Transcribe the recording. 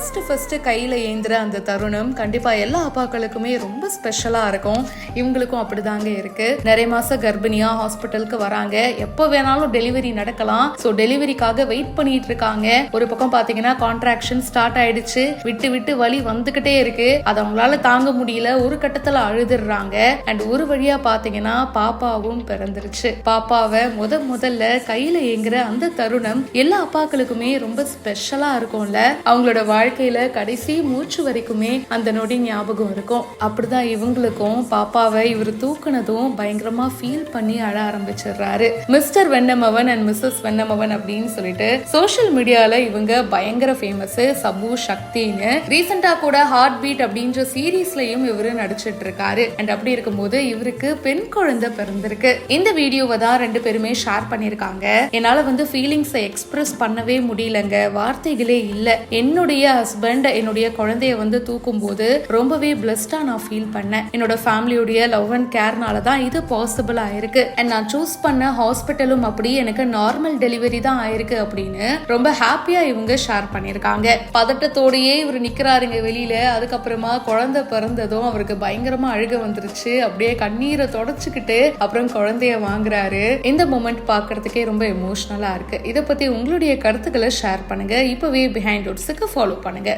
First கையில ஏந்திர அந்த தருணம் கண்டிப்பா எல்லா அப்பாக்களுக்குமே ரொம்ப ஸ்பெஷலா இருக்கும். இவங்களுக்கும் அப்படிதாங்க இருக்கு. நிறைய மாசம் கர்ப்பிணியா ஹாஸ்பிட்டலுக்கு வராங்க. எப்போ வேணாலும் டெலிவரி நடக்கலாம். ஸோ டெலிவரிக்காக வெயிட் பண்ணிட்டு இருக்காங்க. ஒரு பக்கம் பாத்தீங்கன்னா கான்ட்ராக்ஷன் ஸ்டார்ட் ஆயிடுச்சு. விட்டு விட்டு வலி வந்துகிட்டே இருக்கு. அதை அவங்களால தாங்க முடியல. ஒரு கட்டத்துல அழுதுறாங்க. அண்ட் ஒரு வழியா பாத்தீங்கன்னா பாப்பாவும் பிறந்துருச்சு. பாப்பாவை முதல்ல கையில ஏங்குற அந்த தருணம் எல்லா அப்பாக்களுக்குமே ரொம்ப ஸ்பெஷலா இருக்கும்ல. அவங்களோட வாழ்க்கையில கடைசி மூச்சு வரைக்குமே அந்த நொடி ஞாபகம் இருக்கும். அப்படிதான் இவங்களுக்கும் பாப்பாவை இவர் தூக்குனதும் பயங்கரமா ஃபீல் பண்ணி அழ ஆரம்பிச்சிடுறாரு. மிஸ்டர் வெண்ணமவன் அண்ட் மிஸ்ஸஸ் வெண்ணமவன் அப்படின்னு சொல்லிட்டு சோஷியல் மீடியால இவங்க பயங்கர ஃபேமஸ். சபு சக்தின்னு ரீசெண்டா கூட ஹார்ட் பீட் அப்படின்ற சீரீஸ்லயும் இவரு நடிச்சிட்டு இருக்காரு. அண்ட் அப்படி இருக்கும்போது இவருக்கு பெண் குழந்தை பிறந்திருக்கு. இந்த வீடியோவை தான் 2 பேருமே ஷேர் பண்ணிருக்காங்க. என்னால ஃபீலிங்ஸை எக்ஸ்பிரஸ் பண்ணவே முடியலங்க, வார்த்தைகளே இல்ல. என்னுடைய ஹஸ்பண்ட் என்னுடைய குழந்தைய தூக்கும் போது ரொம்பவே பிளஸ்டா நான் ஃபீல் பண்ணேன். என்னோட ஃபேமிலியோடைய லவ் அண்ட் கேர்னால தான் இது பாசிபிள் ஆயிருக்கு. அண்ட் நான் சூஸ் பண்ண ஹாஸ்பிட்டலும் அப்படி எனக்கு நார்மல் டெலிவரி தான் ஆயிருக்கு அப்படின்னு ரொம்ப ஹாப்பியா இவங்க ஷேர் பண்ணிருக்காங்க. பதட்டத்தோடயே இவர் நிக்கிறாருங்க வெளியில. அதுக்கப்புறமா குழந்தை பிறந்ததும் அவருக்கு பயங்கரமா அழுக வந்துருச்சு. அப்படியே கண்ணீரை தொடச்சுக்கிட்டு அப்புறம் குழந்தைய வாங்குறாரு. இந்த மொமெண்ட் பாக்குறதுக்கே ரொம்ப எமோஷனலா இருக்கு. இதை பத்தி உங்களுடைய கருத்துக்களை ஷேர் பண்ணுங்க. இப்பவே பிஹைண்ட் ரூட்ஸ்க்கு ஃபாலோ பண்ணுங்க.